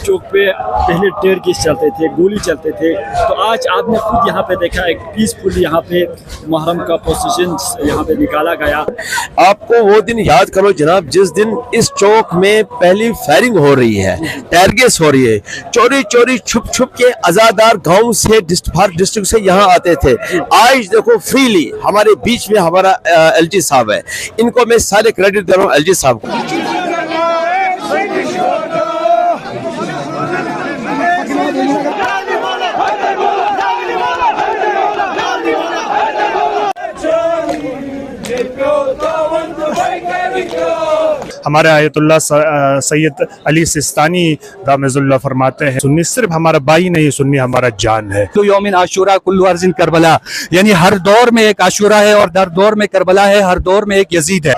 चौक पे पहले टेयर केस चलते थे, गोली चलते थे, तो आज आपने खुद यहाँ पे देखा एक पीसफुल यहाँ पे मुहर्रम का प्रोसेशन यहाँ पे निकाला गया। आपको वो दिन याद करो जनाब जिस दिन इस चौक में पहली फायरिंग हो रही है, टेयर गैस हो रही है, चोरी चोरी छुप छुप के आजादार गांव से डिस्ट्रिक्ट से यहाँ आते थे। आज देखो फ्रीली हमारे बीच में हमारा एलजी साहब है, इनको मैं सारे क्रेडिट दे रहा हूँ एलजी साहब को। हमारे आयतुल्लाह सैयद अली सिस्तानी दामजुल्लाह फरमाते हैं, सुन्नी सिर्फ हमारा भाई नहीं, सुन्नी हमारा जान है। तो यौमिन आशूरा कुल्लु अर्ज़िन करबला, यानी हर दौर में एक आशूरा है और हर दौर में करबला है, हर दौर में एक यजीद है।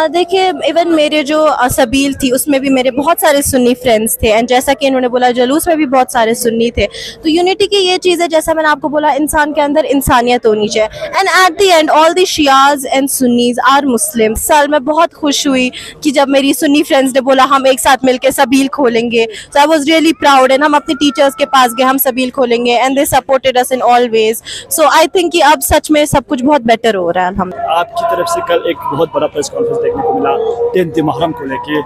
देखिए इवन मेरे जो सबील थी उसमें भी मेरे बहुत सारे सुन्नी फ्रेंड्स थे, एंड जैसा कि इन्होंने बोला जुलूस में भी बहुत सारे सुन्नी थे। तो यूनिटी की ये चीज़ है, जैसा मैंने आपको बोला, इंसान के अंदर इंसानियत होनी चाहिए। And at the end all the Shias and Sunnis are Muslim. साल में बहुत खुश हुई कि जब मेरी सुन्नी फ्रेंड्स ने बोला हम एक साथ मिलकर सबील खोलेंगे, so I was really proud. And हम अपने टीचर्स के पास गए, हम सबील खोलेंगे, and they supported us in all ways. So I think कि अब सच में सब कुछ बहुत बेटर हो रहा है। हम आपकी तरफ से कल एक बहुत बड़ा प्रेस कॉन्फ्रेंस देखने को मिला 10th मुहर्रम को लेके,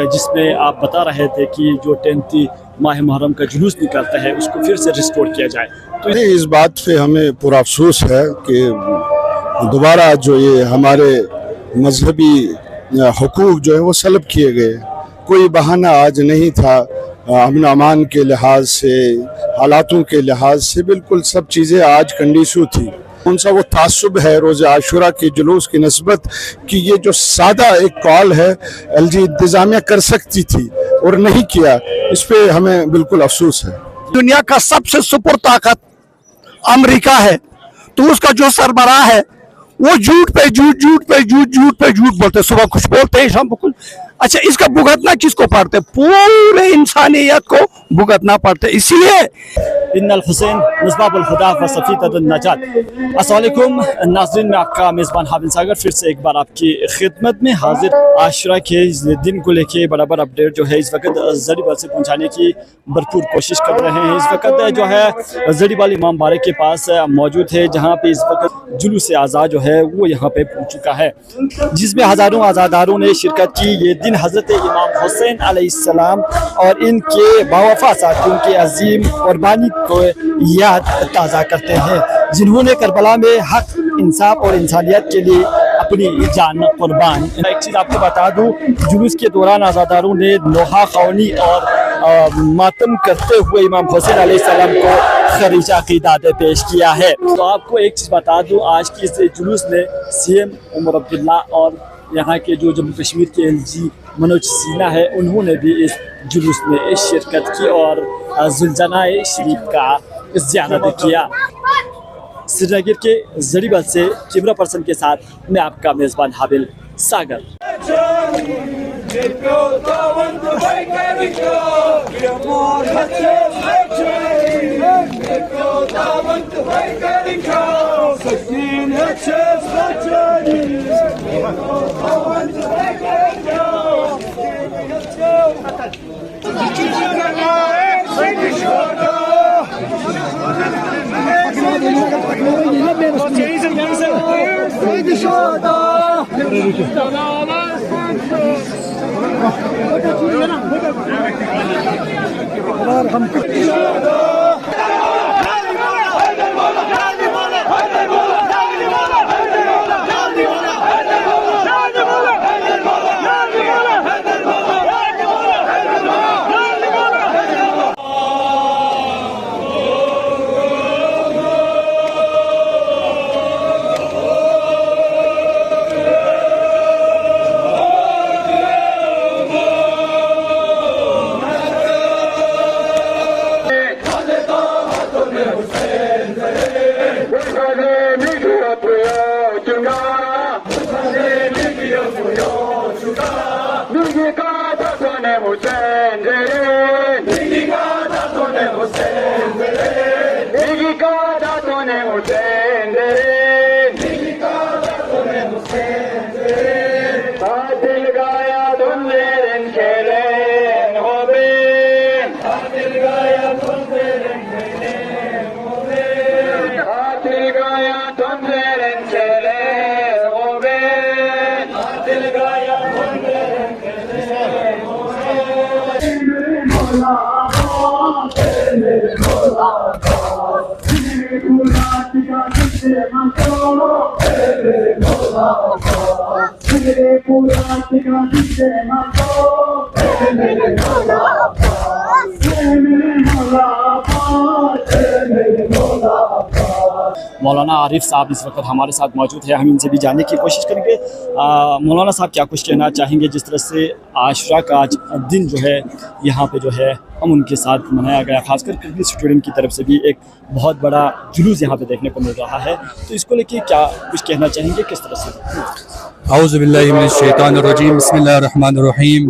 जिसमें आप बता रहे थे कि जो 10th माह मुहर्रम का जुलूस निकलता है उसको फिर से रिस्टोर किया जाए। तो इस बात पे हमें पूरा अफसोस है कि दोबारा जो ये हमारे मजहबी हुकूक जो है वो सलब किए गए। कोई बहाना आज नहीं था, अमन अमान के लिहाज से, हालातों के लिहाज से बिल्कुल सब चीज़ें आज कंडीशु थी। उनसा वो तासुब है रोज़ आशुरा के जुलूस की नस्बत कि ये जो सादा एक कॉल है एलजी इंतज़ामिया कर सकती थी और नहीं किया, इस पे हमें बिल्कुल अफसोस है। दुनिया का सबसे सुपर ताकत अमेरिका है, तो उसका जो सरबराह है वो झूठ पे झूठ बोलते, सुबह कुछ बोलते हैं शाम को कुछ। अच्छा, इसका भुगतना किसको पड़ते? पूरे इंसानियत को भुगतना पड़ते। इसलिए इन्नल हुसैन मुस्बाबुल खुदा व सफीतुन नजात। अस्सलाम वालेकुम नाज़रीन, मैं आपका मेज़बान हाबिल सागर फिर से एक बार आपकी खिदमत में हाजिर। आशुरा के इस दिन को लेके बराबर अपडेट जो है इस वक्त ज़रीबाल से पहुंचाने की भरपूर कोशिश कर रहे हैं। इस वक्त जो है ज़रीबाल इमाम बारक के पास मौजूद है, जहाँ पे इस वक्त जुलूस आज़ाद जो है वो यहाँ पे पहुँच चुका है, जिसमें हज़ारों आज़ादारों ने शिरकत की। ये दिन हज़रत इमाम हुसैन अलैहिस्सलाम और इनके बावफा साथियों की अजीम कुर्बानी को याद ताज़ा करते हैं, जिन्होंने करबला में हक, इंसाफ और इंसानियत के लिए अपनी जान कुर्बान। एक चीज़ आपको बता दूं, जुलूस के दौरान आज़ादारों ने लोहा खौनी और मातम करते हुए इमाम हुसैन अलैहिस्सलाम को खरीज अक़ीदत पेश किया है। तो आपको एक चीज़ बता दूं, आज की इस जुलूस में सीएम उमर अब्दुल्ला और यहाँ के जो जम्मू कश्मीर के एलजी मनोज सिन्हा है, उन्होंने भी इस जुलूस में शिरकत की और जुलजनाए शरीफ का ज़ियारत किया। श्रीनगर के ज़रीबाल से कैमरा पर्सन के साथ मैं आपका मेज़बान हाबिल सागर। मौलाना आरिफ साहब इस वक्त हमारे साथ मौजूद है, हम इनसे भी जानने की कोशिश करेंगे। मौलाना साहब क्या कुछ कहना चाहेंगे जिस तरह से आशुरा का आज दिन जो है यहाँ पे जो है हम उनके साथ मनाया गया, खासकर करगिल स्टूडेंट की तरफ से भी एक बहुत बड़ा जुलूस यहाँ पे देखने को मिल रहा है, तो इसको लेके क्या कुछ कहना चाहेंगे, किस तरह से? औज़ु बिल्लाहि मिनश शैतानिर रजीम, बिस्मिल्लाहिर रहमानिर रहीम।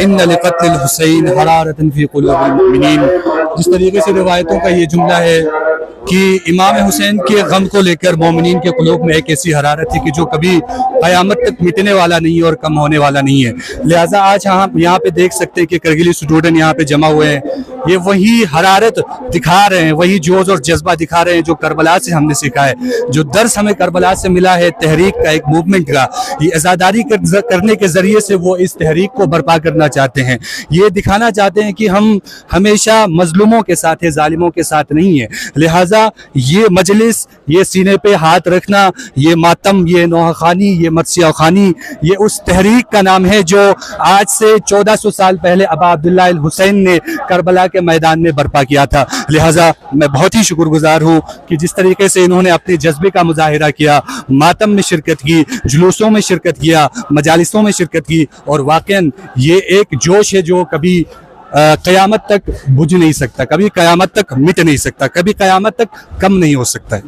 इन्ना लिक़त्लिल हुसैन हरारतन फ़ी क़ुलूबिल मुमिनीन। जिस तरीके से रिवायतों का ये जुमला है कि इमाम हुसैन के गम को लेकर मोमिनीन के क़ुलूब में एक ऐसी हरारत है कि जो कभी क़यामत तक मिटने वाला नहीं है और कम होने वाला नहीं है। लिहाजा आज हम यहाँ पे देख सकते हैं कि करगिली स्टूडेंट यहाँ पे जमा हुए हैं, ये वही हरारत दिखा रहे हैं, वही जोश और जज्बा दिखा रहे हैं जो करबला से हमने सीखा है, जो दर्स हमें करबला से मिला है तहरीक का, एक मूवमेंट का। ये आज़ादारी करने के जरिए से वो इस तहरीक को बर्पा करना चाहते हैं, ये दिखाना चाहते हैं कि हम हमेशा मजलूमों के साथ है, जालिमों के साथ नहीं है। लिहाजा ये मजलिस, ये सीने पे हाथ रखना, ये मातम, ये नौखानी, ये मत्सिया खानी, ये उस तहरीक का नाम है जो आज से 1400 साल पहले अबा अब्दुल्ला अल हुसैन ने करबला के मैदान में बर्पा किया था। लिहाजा मैं बहुत ही शुक्रगुजार हूँ कि जिस तरीके से इन्होंने अपने जज्बे का मुजाहिरा किया, मातम में शिरकत की, जुलूसों में शिरकत किया, मजालिसों में शिरकत की, और वाकईन ये एक जोश है जो कभी क़यामत तक बुझ नहीं सकता, कभी क़यामत तक मिट नहीं सकता, कभी क़यामत तक कम नहीं हो सकता है।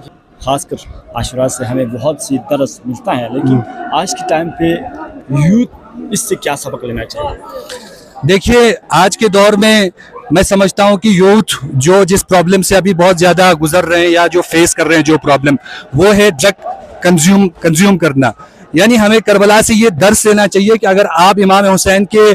खासकर आशुरा से हमें बहुत सी दर्स मिलता है, लेकिन आज के टाइम पे यूथ इससे क्या सबक लेना चाहिए? देखिए, आज के दौर में मैं समझता हूँ कि यूथ जो जिस प्रॉब्लम से अभी बहुत ज़्यादा गुजर रहे हैं या जो फेस कर रहे हैं, जो प्रॉब्लम वो है ड्रग कंज्यूम करना। यानी हमें करबला से ये दर्स लेना चाहिए कि अगर आप इमाम हुसैन के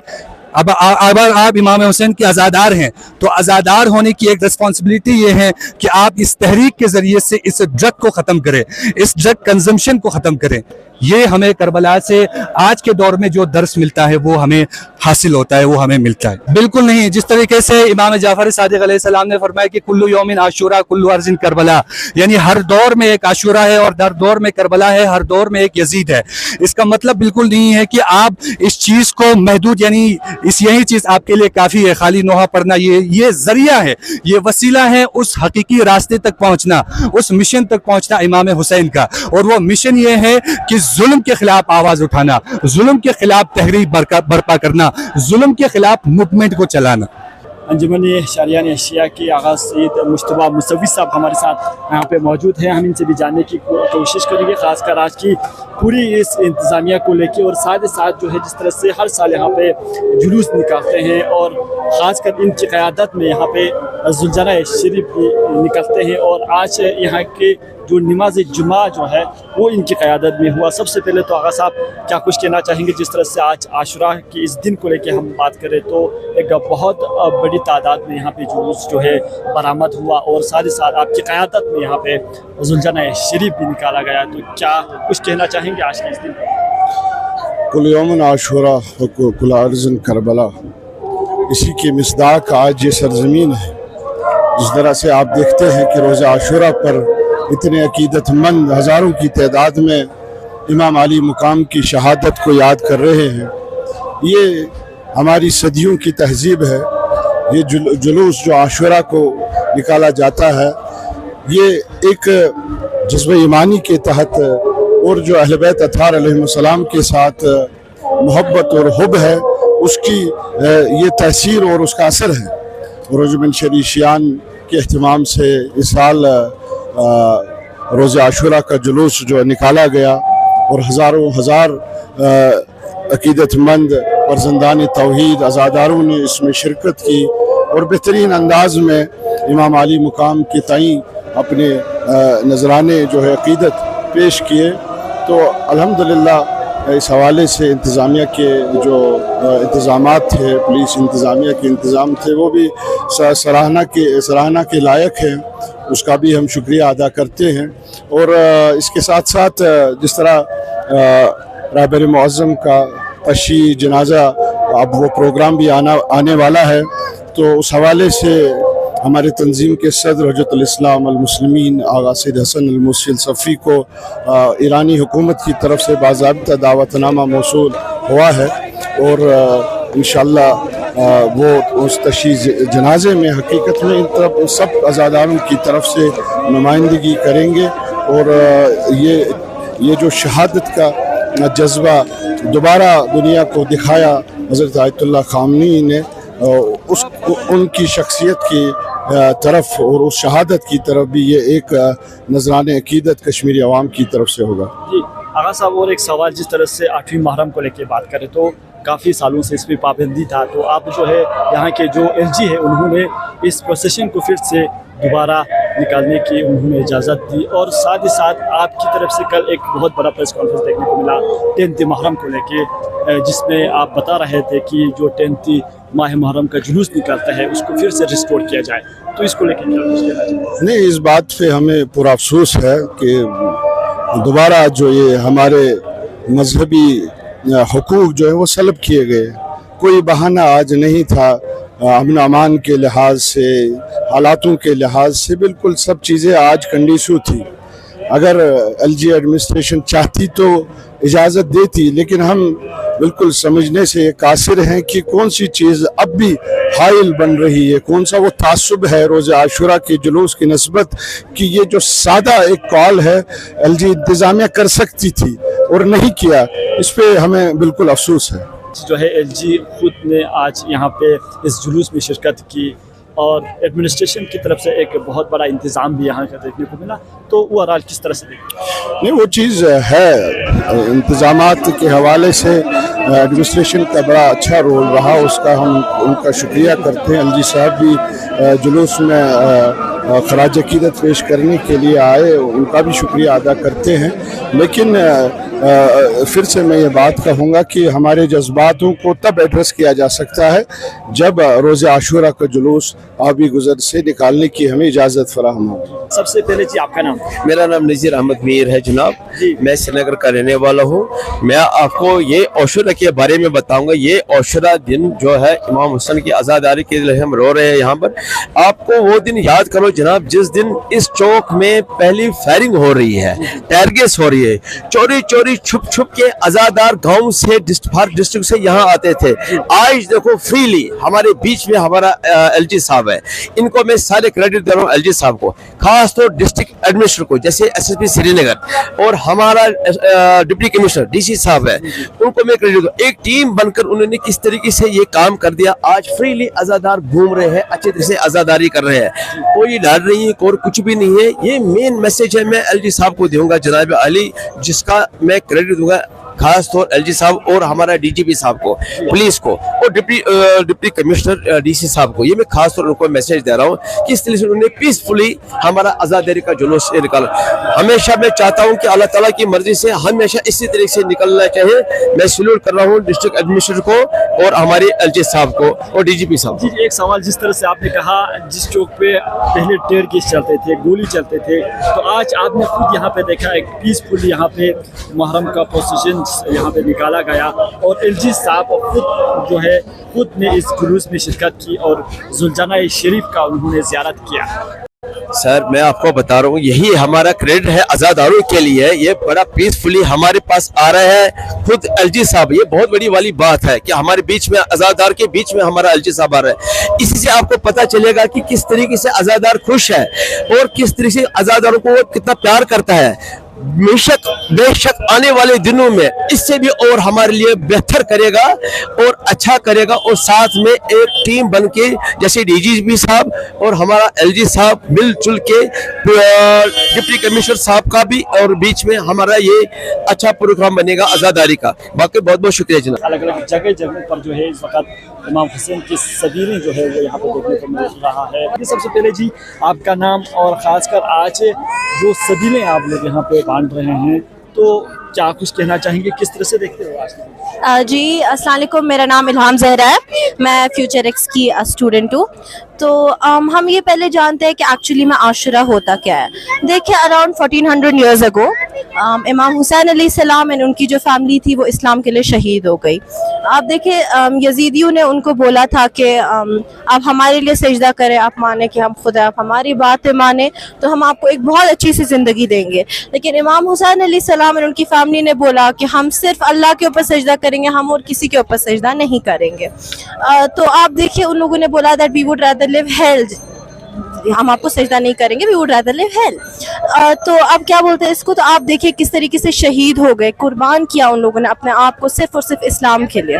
अगर आप इमाम हुसैन के आज़ादार हैं तो आज़ादार होने की एक रिस्पॉन्सिबिलिटी ये है कि आप इस तहरीक के ज़रिए से इस ड्रग को ख़त्म करें, इस ड्रग कंजम्पशन को ख़त्म करें। ये हमें करबला से आज के दौर में जो दर्स मिलता है वो हमें हासिल होता है, वो हमें मिलता है। बिल्कुल नहीं, जिस तरीके से इमाम जाफर सादिक अलैहिस्सलाम ने फरमाया कि कुल्लु यौमिन आशूरा कुल्लु अर्ज़िन करबला, यानी हर दौर में एक आशूरा है और हर दौर में करबला है, हर दौर में एक यजीद है। इसका मतलब बिल्कुल नहीं है कि आप इस चीज़ को महदूद, यानी यही चीज़ आपके लिए काफ़ी है, खाली नोहा पढ़ना ये जरिया है, ये वसीला है उस हकीकी रास्ते तक पहुँचना, उस मिशन तक पहुँचना इमाम हुसैन का। और वो मिशन ये है कि जुल्म के खिलाफ आवाज उठाना, जुल्म के खिलाफ तहरीक बर्पा करना, जुल्म के खिलाफ मूवमेंट को चलाना। अंजुमन शरियान एशिया के आगाज़ सैयद मुश्तबा मुसव्वी साहब हमारे साथ यहाँ पे मौजूद हैं, हम इनसे भी जानने की कोशिश करेंगे, खासकर आज की पूरी इस इंतज़ामिया को लेके, और साथ ही साथ जो है जिस तरह से हर साल यहाँ पे जुलूस निकालते हैं और ख़ासकर इनकी क़यादत में यहाँ पे जुलझाना शरीफ निकलते हैं, और आज यहाँ के जो नमाज जुमा जो है वो इनकी क़यादत में हुआ। सबसे पहले तो आगा साहब क्या कुछ कहना चाहेंगे जिस तरह से आज आशुरा के इस दिन को लेके हम बात करें तो एक बहुत बड़ी तादाद में यहाँ पे जुलूस जो है बरामद हुआ, और साथ ही साथ आपकी क़यादत में यहाँ पे जुलझाना शरीफ भी निकाला गया, तो क्या कुछ कहना चाहेंगे आज के इस दिन? कुल यौमिन आशूरा कुल अर्ज़िन करबला, इसी की मिसदाक आज ये सरजमीन है। जिस तरह से आप देखते हैं कि रोज़ा आशूरा पर इतने अकीदतमंद हज़ारों की तादाद में इमाम अली मुकाम की शहादत को याद कर रहे हैं, ये हमारी सदियों की तहजीब है। ये जुलूस जो आशूरा को निकाला जाता है, ये एक जज्बे ईमानी के तहत और जो अहले बैत अत्हार अलैहिस्सलाम के साथ मोहब्बत और हुब है, उसकी ये तअसीर और उसका असर है। रोज़ बिन शरीशियान के अहतमाम से इस साल रोज़े आशूरा का जुलूस जो निकाला गया और हज़ारों हज़ार अकीदतमंद फर्जंदान तौहीद अज़ादारों ने इसमें शिरकत की और बेहतरीन अंदाज में इमाम अली मुकाम के ताईं अपने नजराने जो है अकीदत पेश किए। तो अल्हम्दुलिल्लाह इस हवाले से इंतज़ामिया के जो इंतज़ामात थे, पुलिस इंतज़ामिया के इंतज़ाम थे, वो भी सराहना के लायक है, उसका भी हम शुक्रिया अदा करते हैं। और इसके साथ साथ जिस तरह राहबर मुअज़्ज़म का तशी जनाजा अब वो प्रोग्राम भी आने वाला है, तो उस हवाले से हमारे तंजीम के सदर हजरतुल इस्लाम अल मुस्लिमीन आगा सैयद हसन अल मुर्सी अल सफ़ी को ईरानी हुकूमत की तरफ से बाज़ाबिता दावतनामा मौसूल हुआ है और इंशाअल्लाह वो उस तशी जनाजे में हकीकत में इन सब अज़ादारों की तरफ से नुमाइंदगी करेंगे। और ये जो शहादत का जज्बा दोबारा दुनिया को दिखाया हज़रत आयतुल्लाह ख़ामनी ने, उनकी शख्सियत की तरफ और उस शहादत की तरफ भी ये एक नजराने अकीदत कश्मीरी अवाम की तरफ से होगा। जी आगा साहब, और एक सवाल, जिस तरह से 8वीं मुहर्रम को लेकर बात करें तो काफ़ी सालों से इस पर पाबंदी था, तो आप जो है यहाँ के जो LG है उन्होंने इस प्रोसेशन को फिर से दोबारा निकालने की उन्होंने इजाज़त दी, और साथ ही साथ आपकी तरफ से कल एक बहुत बड़ा प्रेस कॉन्फ्रेंस देखने को मिला 10 मुहर्रम को लेके, जिसमें आप बता रहे थे कि जो 10 माह मुहर्रम का जुलूस निकलता है उसको फिर से रिस्टोर किया जाए, तो इसको लेकर क्या कुछ कहना चाहिए? नहीं, इस बात पे हमें पूरा अफसोस है कि दोबारा जो ये हमारे मजहबी हुकूक जो है वो सलब किए गए। कोई बहाना आज नहीं था, अमन अमान के लिहाज से, हालातों के लिहाज से बिल्कुल सब चीज़ें आज कंडीशू थी। अगर LG एडमिनिस्ट्रेशन चाहती तो इजाज़त देती, लेकिन हम बिल्कुल समझने से कासिर हैं कि कौन सी चीज़ अब भी हाइल बन रही है, कौन सा वो तासुब है रोज़ आशुरा के जुलूस की नस्बत कि ये जो सादा एक कॉल है LG इंतज़ामिया कर सकती थी और नहीं किया, इस पर हमें बिल्कुल अफसोस है। जो है LG खुद ने आज यहाँ पे इस जुलूस में शिरकत की और एडमिनिस्ट्रेशन की तरफ से एक बहुत बड़ा इंतज़ाम भी यहाँ का देखने को मिला, तो वो ओवरऑल किस तरह से देखते? नहीं, वो चीज़ है, इंतज़ामात के हवाले से एडमिनिस्ट्रेशन का बड़ा अच्छा रोल रहा, उसका हम उनका शुक्रिया करते हैं। LG साहब भी जुलूस में खराज अकीदत पेश करने के लिए आए, उनका भी शुक्रिया अदा करते हैं। लेकिन फिर से मैं ये बात कहूँगा कि हमारे जज्बातों को तब एड्रेस किया जा सकता है जब रोज़े आशूरा का जुलूस आबी गुज़र से निकालने की हमें इजाज़त फराहम हो। सबसे पहले जी आपका नाम? मेरा नाम नज़ीर अहमद मीर है जनाब, मैं श्रीनगर का रहने वाला हूँ। मैं आपको ये आशूरा के बारे में बताऊँगा। ये आशूरा दिन जो है इमाम हुसैन की आज़ादारी के लिए हम रो रहे हैं यहाँ पर। आपको वो दिन याद करो जनाब जिस दिन इस चौक में पहली फायरिंग हो रही है, टारगेट्स हो रही है, चोरी चोरी छुप छुप के आज़ादार गाँव से डिस्ट्रिक्ट से यहाँ आते थे। आज देखो फ्रीली हमारे बीच में हमारा LG साहब है, इनको मैं सारे क्रेडिट दे रहा हूँ LG साहब को, खास तो डिस्ट्रिक्ट एडमिनिस्ट्रेटर को जैसे SSP श्रीनगर और हमारा डिप्टी कमिश्नर DC साहब है, उनको मैं क्रेडिट दूँ। एक टीम बनकर उन्होंने किस तरीके से ये काम कर दिया। आज फ्रीली आज़ादार घूम रहे हैं, अच्छे तरह से आज़ादारी कर रहे हैं, कोई डर नहीं है, कोई कुछ भी नहीं है। ये मेन मैसेज है, मैं LG साहब को दूंगा जनाब अली, जिसका मैं क्रेडिट दूंगा खास तौर LG साहब और हमारा DGP साहब को, पुलिस को और डिप्टी कमिश्नर DC साहब को। ये मैं खास तौर उनको मैसेज दे रहा हूँ कि इस तरह से उन्होंने पीसफुली हमारा आज़ादारी का जुलूस निकाला। हमेशा मैं चाहता हूँ कि अल्लाह ताला की मर्जी से हमेशा इसी तरीके से निकलना चाहिए। मैं सैल्यूट कर रहा हूँ डिस्ट्रिक्ट एडमिनिस्ट्रेटर को और हमारे LG साहब को और DGP साहब। जी, एक सवाल, जिस तरह से आपने कहा जिस चौक पे पहले टेयर केस चलते थे, गोली चलते थे, तो आज आपने खुद यहाँ पे देखा एक पीसफुली यहाँ पे मुहर्रम का प्रोसेशन यहाँ पे निकाला गया और LG साहब खुद जो है खुद ने इस जुलूस में शिरकत की और जुलझाना शरीफ का उन्होंने ज़ियारत किया। सर मैं आपको बता रहा हूँ यही हमारा क्रेडिट है आज़ादारों के लिए। ये बड़ा पीसफुली हमारे पास आ रहा है खुद LG साहब। ये बहुत बड़ी वाली बात है कि हमारे बीच में आज़ादार के बीच में हमारा LG साहब आ रहा है। इसी से आपको पता चलेगा कि किस तरीके से आज़ादार खुश है और किस तरीके से आज़ादारों को कितना प्यार करता है। बेशक आने वाले दिनों में इससे भी और हमारे लिए बेहतर करेगा और अच्छा करेगा और साथ में एक टीम बन के जैसे DGP साहब और हमारा LG साहब मिलजुल के डिप्टी कमिश्नर साहब का भी और बीच में हमारा ये अच्छा प्रोग्राम बनेगा आज़ादारी का। बाकी बहुत बहुत शुक्रिया जनाब। अलग अलग जगह जगह पर जो है इस वक्त इमाम हुसैन की सदीलें जो है वो यहाँ पर देखने को मिल रहा है। सबसे पहले जी आपका नाम और ख़ासकर आज जो सदीलें आप लोग यहाँ पे बांट रहे हैं, तो क्या कुछ कहना चाहेंगे, किस तरह से देखते हो आज? जी अस्सलाम वालेकुम, मेरा नाम इल्हाम ज़हरा है, मैं फ्यूचर एक्स की स्टूडेंट हूँ। तो हम ये पहले जानते हैं कि एक्चुअली में आशुरा होता क्या है। देखिए अराउंड 1400 ईयर्स अगो इमाम हुसैन अलैहिस्सलाम एंड उनकी जो फैमिली थी वो इस्लाम के लिए शहीद हो गई। आप देखिए यजीदियों ने उनको बोला था कि आप हमारे लिए सजदा करें, आप माने कि हम खुदा, आप हमारी बातें माने तो हम आपको एक बहुत अच्छी सी ज़िंदगी देंगे। लेकिन इमाम हुसैन अलैहिस्सलाम एंड उनकी फैमिली ने बोला कि हम सिर्फ अल्लाह के ऊपर सजदा करेंगे, हम और किसी के ऊपर सजदा नहीं करेंगे। तो आप देखिए उन लोगों ने बोला that we would rather live hell, हम आपको सजदा नहीं करेंगे, we would rather live hell. तो अब क्या बोलते हैं इसको, तो आप देखिए किस तरीके से शहीद हो गए, कुर्बान किया उन लोगों ने अपने आप को सिर्फ और सिर्फ इस्लाम के लिए।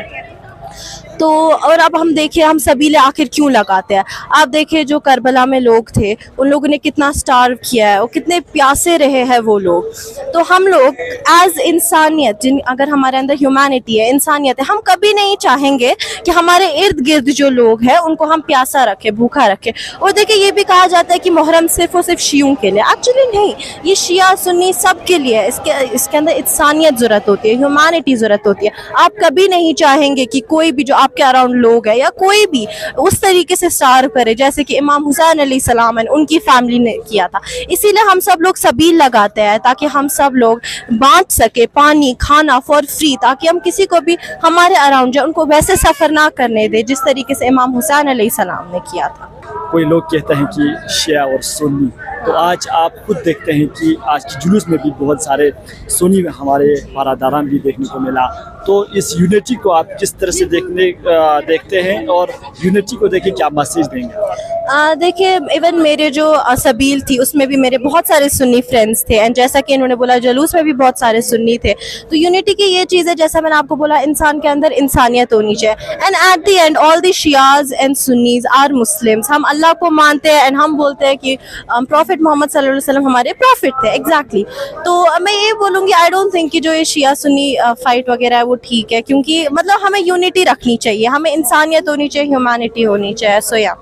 तो और अब हम देखिए हम सबीले आखिर क्यों लगाते हैं। आप देखिए जो करबला में लोग थे उन लोगों ने कितना स्टार्व किया है और कितने प्यासे रहे हैं वो लोग। तो हम लोग एज इंसानियत, जिन अगर हमारे अंदर ह्यूमैनिटी है, इंसानियत है, हम कभी नहीं चाहेंगे कि हमारे इर्द गिर्द जो लोग हैं उनको हम प्यासा रखें, भूखा रखें। और देखिए ये भी कहा जाता है कि मुहर्रम सिर्फ और सिर्फ शियों के लिए, एक्चुअली नहीं, ये शिया सुन्नी सब के लिए है। इसके अंदर इंसानियत ज़रूरत होती है, ह्यूमैनिटी ज़रूरत होती है। आप कभी नहीं चाहेंगे कि कोई भी जो आपके अराउंड लोग है या कोई भी उस तरीके से स्टार्व करे जैसे कि इमाम हुसैन अलैहिस्सलाम उनकी फैमिली ने किया था। इसीलिए हम सब लोग सबील लगाते हैं ताकि हम सब लोग बांट सके पानी खाना फॉर फ्री, ताकि हम किसी को भी हमारे अराउंड जो उनको वैसे सफ़र ना करने दे जिस तरीके से इमाम हुसैन अलैहिस्सलाम ने किया था। कोई लोग कहते हैं कि शिया और सुन्नी, तो आज आप खुद देखते हैं कि आज की जुलूस में भी बहुत सारे सुन्नी हमारे बारादारान भी देखने को मिला। तो इस यूनिटी को आप किस तरह से देखते हैं और यूनिटी को देख के क्या मैसेज देंगे? देखिए इवन मेरे जो सबील थी उसमें भी मेरे बहुत सारे सुन्नी फ्रेंड्स थे एंड जैसा कि इन्होंने बोला जलूस में भी बहुत सारे सुन्नी थे। तो यूनिटी की ये चीज़ है, जैसा मैंने आपको बोला, इंसान के अंदर इंसानियत होनी चाहिए। And at the end all the Shias and Sunnis are Muslims. हम अल्लाह को मानते हैं एंड हम बोलते हैं कि प्रॉफिट मोहम्मद सल्लल्लाहु अलैहि वसल्लम हमारे प्रॉफिट थे। एग्जैक्टली तो मैं ये बोलूँगी आई डोंट थिंक कि जो ये शिया सुन्नी फाइट वगैरह है वो ठीक है, क्योंकि मतलब हमें यूनिटी रखनी चाहिए, हमें इंसानियत होनी चाहिए, ह्यूमैनिटी होनी चाहिए। सो या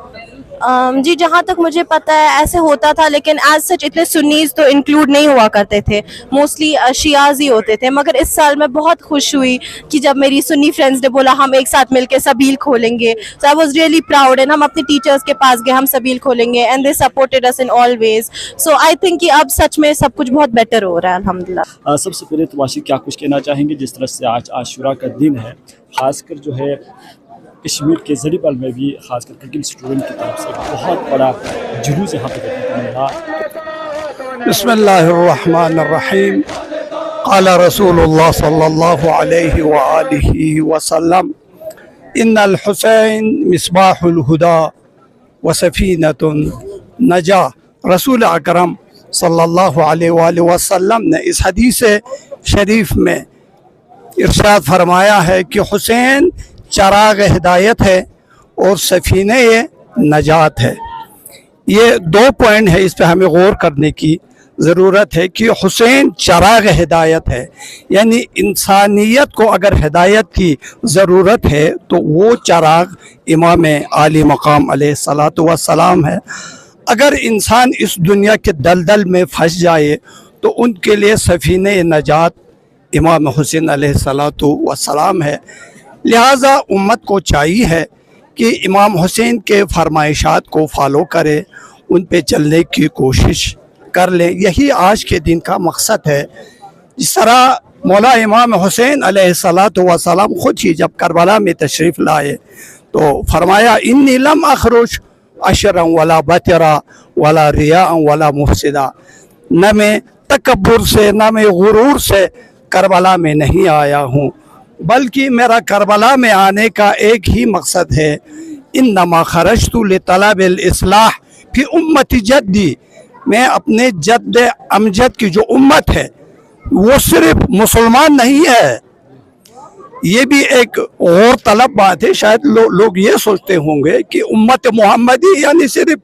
जी जहाँ तक मुझे पता है ऐसे होता था, लेकिन एज सच इतने सुन्नीज तो इंक्लूड नहीं हुआ करते थे, मोस्टली शियाज ही होते थे। मगर इस साल मैं बहुत खुश हुई कि जब मेरी सुन्नी फ्रेंड्स ने बोला हम एक साथ मिलकर सबील खोलेंगे, so I was really proud. And हम अपने टीचर्स के पास गए, हम सबील खोलेंगे and they supported us in all ways. So I think कि अब सच में सब कुछ बहुत बेटर हो रहा है अल्हम्दुलिल्लाह। सबसे पहले तो वाशी क्या कुछ कहना चाहेंगे जिस तरह से आज आशुरा का दिन है, खासकर जो है कश्मीर के जरीबल में भी खासकर क्रिकेट स्टूडेंट की तरफ से बहुत बड़ा जुलूस यहाँ पे देखने को मिला। बिस्मिल्लाहिर्रहमानिर्रहीम। क़ाला रसूलुल्लाह सल्लल्लाहु अलैहि व आलिहि वसल्लम इन्नल हुसैन मिस्बाहुल हुदा व सफीनतुन नजा। रसूल अकरम सल्लल्लाहु अलैहि वसल्लम ने इस हदीस शरीफ में इरशाद फरमाया है कि हुसैन चराग हिदायत है और सफीने नजात है। ये दो पॉइंट है, इस पे हमें गौर करने की ज़रूरत है कि हुसैन चराग हिदायत है, यानी इंसानियत को अगर हिदायत की ज़रूरत है तो वो चराग इमाम आली मकाम अलैहिस्सलातु वस्सलाम है। अगर इंसान इस दुनिया के दलदल में फंस जाए तो उनके लिए सफीने नजात इमाम हुसैन अलैहिस्सलातु वस्सलाम है। लिहाजा उम्मत को चाहिए है कि इमाम हुसैन के फरमाइशात को फॉलो करे, उन पे चलने की कोशिश कर लें। यही आज के दिन का मकसद है। जिस तरह मौला इमाम हुसैन अलैहिस्सलातु वस्सलाम खुद ही जब करबला में तशरीफ़ लाए तो फरमाया इन्नी लम अखरुज अशरन वला बतरा वला रिया वला मुफसिदा। न मैं तकब्बुर से न मैं गुरूर से करबला में नहीं आया हूँ, बल्कि मेरा करबला में आने का एक ही मकसद है, इन्नमा खरजतु लितलबिल इस्लाह फी उम्मती जद्दी। मैं अपने जद्द अमजद की जो उम्मत है वो सिर्फ मुसलमान नहीं है। ये भी एक और तलब बात है। शायद लोग ये सोचते होंगे कि उम्मत मोहम्मदी यानी सिर्फ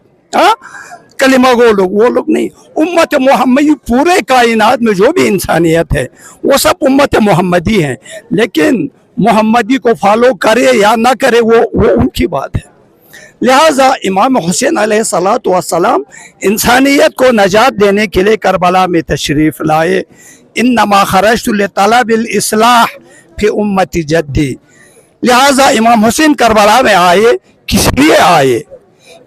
कलिमा गो लोग, वो लोग नहीं। उम्मत मोहम्मदी पूरे कायनात में जो भी इंसानियत है वो सब उम्मत मोहम्मदी हैं, लेकिन मोहम्मदी को फॉलो करे या ना करे वो उनकी बात है। लिहाजा इमाम हुसैन अलैहिस्सलातु वस्सलाम इंसानियत को नजात देने के लिए करबला में तशरीफ़ लाए। इन्नमा खरजतु लितलबिल इस्लाह फी उम्मती जद्दी। लिहाजा इमाम हुसैन करबला में आए, किस लिए आए,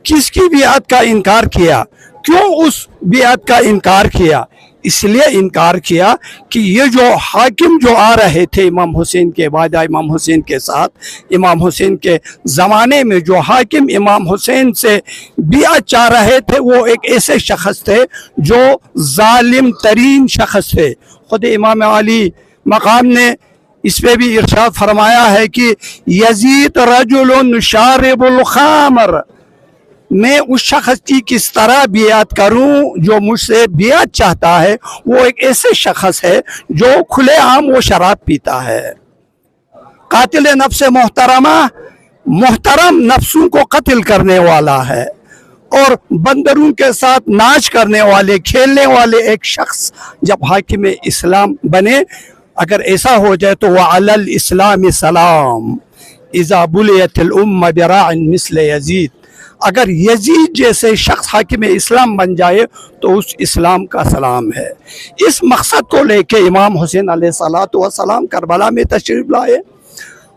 किसकी बियात का इनकार किया, क्यों उस बियात का इनकार किया? इसलिए इनकार किया कि ये जो हाकिम जो आ रहे थे इमाम हुसैन के बाद, इमाम हुसैन के साथ, इमाम हुसैन के ज़माने में जो हाकिम इमाम हुसैन से बियात चाह रहे थे, वो एक ऐसे शख्स थे जो जालिम तरीन शख्स थे। खुद इमाम अली मकाम ने इस पे भी इरशाद फरमाया है कि यजीद रजुलन शारिबुल खामर, मैं उस शख्स की किस तरह बियात करूं जो मुझसे बियात चाहता है, वो एक ऐसे शख्स है जो खुलेआम वो शराब पीता है। कातिल नफ्स मोहतरमा, मोहतरम नफ्सों को कत्ल करने वाला है और बंदरों के साथ नाच करने वाले, खेलने वाले एक शख्स जब हाकिम इस्लाम बने, अगर ऐसा हो जाए तो वह अलल इस्लाम सलाम इज़ा बुलियतिल उम्मा बिराइन मिस्ल यजीद। अगर यजीद जैसे शख्स हाकिम इस्लाम बन जाए तो उस इस्लाम का सलाम है। इस मकसद को लेके इमाम हुसैन अलैहिस्सलातु वस्सलाम करबला में तशरीफ लाए।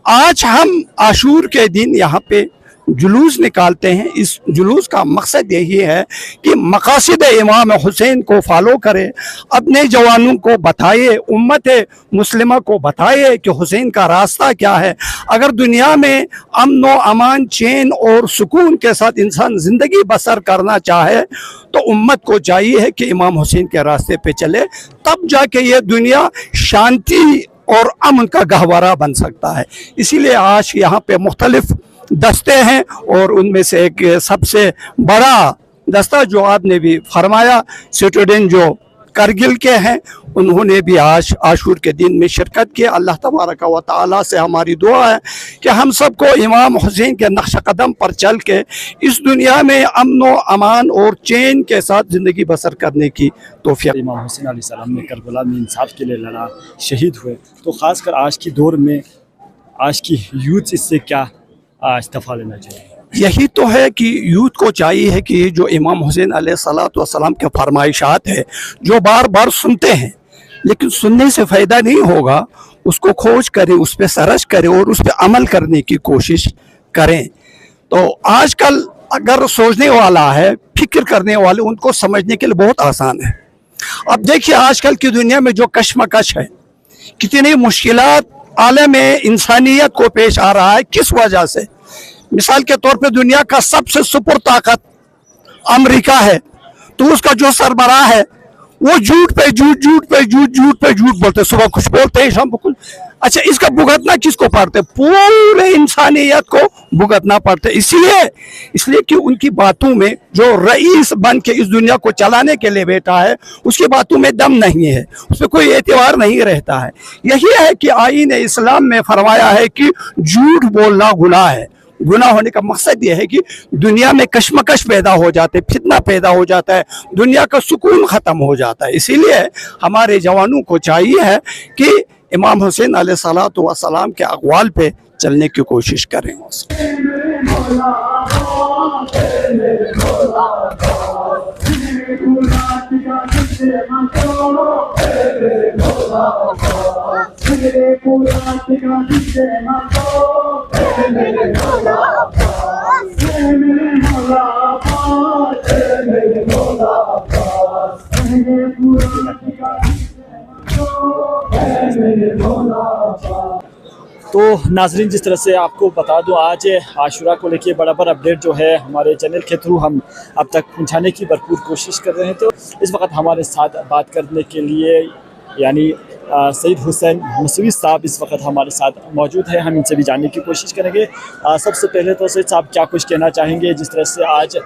आज हम आशूर के दिन यहाँ पे जुलूस निकालते हैं। इस जुलूस का मकसद यही है कि मकासद इमाम हुसैन को फॉलो करें, अपने जवानों को बताइए, उम्मत मुस्लिमा को बताइए कि हुसैन का रास्ता क्या है। अगर दुनिया में अमन व अमान, चैन और सुकून के साथ इंसान ज़िंदगी बसर करना चाहे तो उम्मत को चाहिए कि इमाम हुसैन के रास्ते पे चले, तब जाके ये दुनिया शांति और अमन का गहवरा बन सकता है। इसीलिए आज यहाँ पे मुख्तलिफ दस्ते हैं और उनमें से एक सबसे बड़ा दस्ता जो आपने भी फरमाया, स्टूडेंट जो करगिल के हैं, उन्होंने भी आज आशूर के दिन में शिरकत की। अल्लाह तबारक व तआला से हमारी दुआ है कि हम सबको इमाम हुसैन के नक्श कदम पर चल के इस दुनिया में अमन व अमान और चैन के साथ ज़िंदगी बसर करने की तौफीक। इमाम हुसैन अलैहिस्सलाम ने करबला में इंसाफ के लिए लड़ा, शहीद हुए, तो ख़ासकर आज की दौर में आज की यूथ इससे क्या इस्तेफा लेना चाहिए? यही तो है कि यूथ को चाहिए है कि जो इमाम हुसैन अलैहिस्सलातु वस्सलाम के फरमाइशात है जो बार बार सुनते हैं, लेकिन सुनने से फ़ायदा नहीं होगा, उसको खोज करें, उस पर सर्च करें और उस पर अमल करने की कोशिश करें। तो आजकल अगर सोचने वाला है, फिक्र करने वाले, उनको समझने के लिए बहुत आसान है। अब देखिए आजकल की दुनिया में जो कशमकश है, कितनी मुश्किलात आलम इंसानियत को पेश आ रहा है, किस वजह से? मिसाल के तौर पे दुनिया का सबसे सुपर ताकत अमेरिका है, तो उसका जो सरबराह है वो झूठ पे झूठ, झूठ पे झूठ, झूठ पे झूठ बोलते, सुबह कुछ बोलते हैं, शाम को कुछ। अच्छा, इसका भुगतना किसको पड़ता है? पूरे इंसानियत को भुगतना पड़ता है। इसलिए कि उनकी बातों में जो रईस बन के इस दुनिया को चलाने के लिए बैठा है, उसकी बातों में दम नहीं है, उस पर कोई एतबार नहीं रहता है। यही है कि आईन इस्लाम में फरमाया है कि झूठ बोलना गुनाह है। गुनाह होने का मकसद यह है कि दुनिया में कशमकश पैदा हो जाते, फितना पैदा हो जाता है, दुनिया का सुकून ख़त्म हो जाता है। इसीलिए हमारे जवानों को चाहिए है कि इमाम हुसैन अलैहिस्सलातु वस्सलाम के अक़वाल पे चलने की कोशिश करें। तो नाजरीन, जिस तरह से आपको बता दूं, आज आशूरा को लेके बड़ा अपडेट जो है हमारे चैनल के थ्रू हम अब तक पहुंचाने की भरपूर कोशिश कर रहे हैं। तो इस वक्त हमारे साथ बात करने के लिए यानी सैयद हुसैन मसूवी साहब इस वक्त हमारे साथ मौजूद है। हम इनसे भी जानने की कोशिश करेंगे। सबसे पहले तो सैयद साहब क्या कुछ कहना चाहेंगे, जिस तरह से आज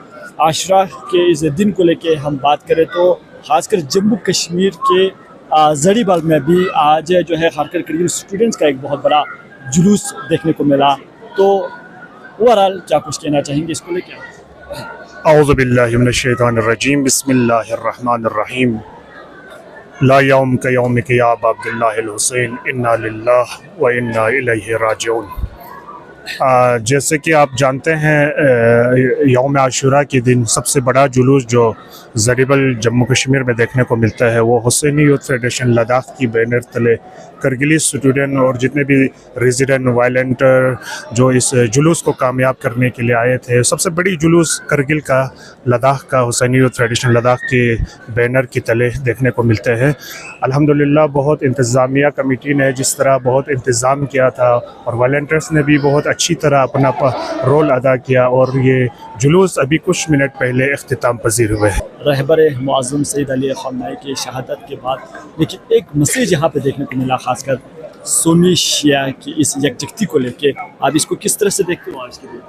आशूरा के इस दिन को लेके हम बात करें तो ख़ासकर जम्मू कश्मीर के जड़ीबाल में भी आज जो है खारकर करगिल स्टूडेंट्स का एक बहुत बड़ा जुलूस देखने को मिला, तो ओवरऑल क्या कुछ कहना चाहेंगे इसको लेके? औज़ु बिल्लाहि मिनश शैतानिर रजीम, बिस्मिल्लाहिर रहमानिर रहीम। ला यौम का यौमिक या अबा अब्दुल्लाहिल हुसैन, इन्ना लिल्लाहि व इन्ना इलैहि राजिऊन। जैसे कि आप जानते हैं यौम आशूरा के दिन सबसे बड़ा जुलूस जो ज़रीबल जम्मू कश्मीर में देखने को मिलता है वो हुसैनी यूथ फेडरेशन लद्दाख की बैनर तले करगिली स्टूडेंट और जितने भी रेजिडेंट वायलेंटर जो इस जुलूस को कामयाब करने के लिए आए थे, सबसे बड़ी जुलूस करगिल का लद्दाख का हुसैनी यूथ फेडरेशन लद्दाख के बैनर की तले देखने को मिलते हैं। अल्हम्दुलिल्लाह बहुत इंतज़ामिया कमेटी ने जिस तरह बहुत इंतज़ाम किया था और वॉलंटियर्स ने भी बहुत अच्छी तरह अपना रोल अदा किया और ये जुलूस अभी कुछ मिनट पहले इख्तिताम पजीर हुए हैं। रहबर मुअज़्ज़म सैयद अली ख़amenei की शहादत के बाद लेकिन एक मैसेज यहाँ पे देखने को मिला, खासकर सुन्नी शिया की इस यकजहती को लेके, आप इसको किस तरह से देखते हो आज के दिन?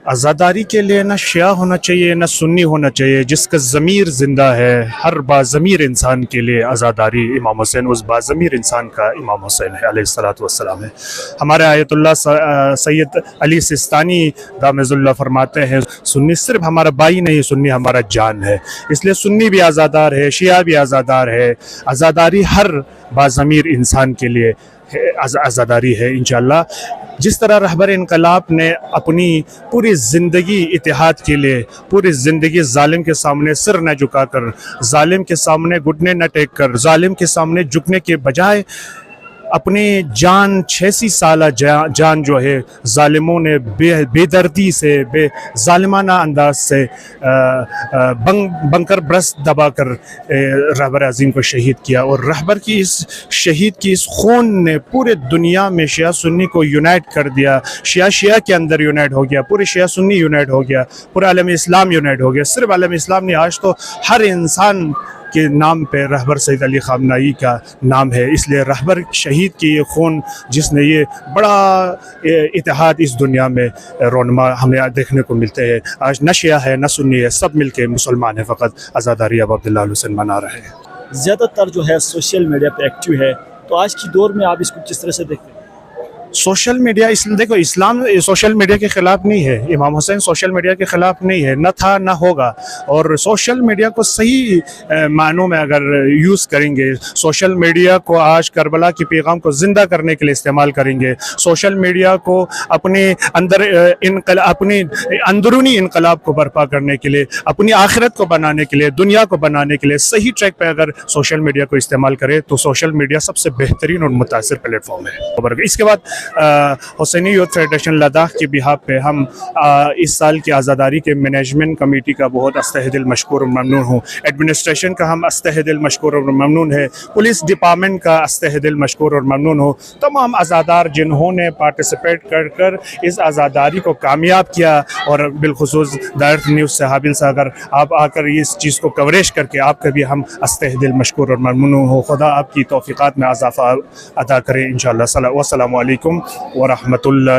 आज़ादारी के लिए न शिया होना चाहिए न सुन्नी होना चाहिए, जिसका ज़मीर ज़िंदा है, हर बाज़मीर इंसान के लिए आज़ादारी इमाम हुसैन उस बाज़मीर इंसान का इमाम हुसैन है अलैहिस्सलातु वस्सलाम है। हमारे आयतुल्लाह सैयद अली सिस्तानी दामजुल्लाह फरमाते हैं सुन्नी सिर्फ हमारा भाई नहीं, सुन्नी हमारा जान है। इसलिए सुन्नी भी आज़ादार है, शिया भी आज़ादार है। आज़ादारी हर बाज़मीर इंसान के लिए आज़ादारी है इंशाअल्लाह। जिस तरह रहबर इनकलाब ने अपनी पूरी ज़िंदगी इतिहाद के लिए, पूरी ज़िंदगी जालिम के सामने सिर न झुकाकर, जालिम के सामने घुटने न टेक कर, जालिम के सामने झुकने के बजाय अपनी जान 86 साल जान जो है जालिमों ने बेदर्दी से जालिमाना अंदाज से बंकर ब्रश दबाकर रहबर अजीम को शहीद किया। और रहबर की इस शहीद की इस खून ने पूरे दुनिया में शिया सुन्नी को यूनाइट कर दिया। शिया के अंदर यूनाइट हो गया, पूरे शिया सुन्नी यूनाइट हो गया, पूरा आलम इस्लाम यूनाइट हो गया। सिर्फ आलम इस्लाम नहीं, आज तो हर इंसान के नाम पे रहबर सैयद अली ख़amenei का नाम है। इसलिए रहबर शहीद की ये खून जिसने ये बड़ा इतिहाद इस दुनिया में रोनमा हमें देखने को मिलते हैं। आज न शिया है न सुन्नी है, सब मिलके मुसलमान है, फ़कत आज़ादारी अब अब्दुल्लाह हुसैन मना रहे हैं। ज़्यादातर जो है सोशल मीडिया पे एक्टिव है, तो आज की दौर में आप इसको किस तरह से देखते हैं? सोशल मीडिया देखो, इस्लाम सोशल मीडिया के ख़िलाफ़ नहीं है, इमाम हुसैन सोशल मीडिया के ख़िलाफ़ नहीं है, न था न होगा। और सोशल मीडिया को सही मानों में अगर यूज़ करेंगे, सोशल मीडिया को आज करबला के पैगाम को ज़िंदा करने के लिए इस्तेमाल करेंगे, सोशल मीडिया को अपने अंदर अपनी अंदरूनी इनकलाब को बर्पा करने के लिए, अपनी आखिरत को बनाने के लिए, दुनिया को बनाने के लिए सही ट्रैक पर अगर सोशल मीडिया को इस्तेमाल करे तो सोशल मीडिया सबसे बेहतरीन और मुतासिर प्लेटफॉर्म है। इसके बाद हुसैनी यूथ फेडरेशन लद्दाख के बिहाफ पे हम इस साल की आज़ादारी के मैनेजमेंट कमेटी का बहुत अस्तहदिल मशकूर और ममनून हूँ। एडमिनिस्ट्रेशन का हम अस्तहदिल मशकूर और ममनून है। पुलिस डिपार्टमेंट का अस्तहदिल मशकूर और ममनून हो। तमाम आज़ादार जिन्होंने पार्टिसिपेट कर इस आज़ादारी को कामयाब किया। और बिलखुसूस दायरत न्यूज़ से हाबिल से अगर आप आकर इस चीज़ को कवरेज करके आपका भी हम अस्तहदिल मशकूर और ममनून हो। खुदा आपकी तौफ़ीक़ात में इज़ाफ़ा अदा करें इंशाअल्लाह। वस्सलामु अलैकुम व रहमतुल्लाह।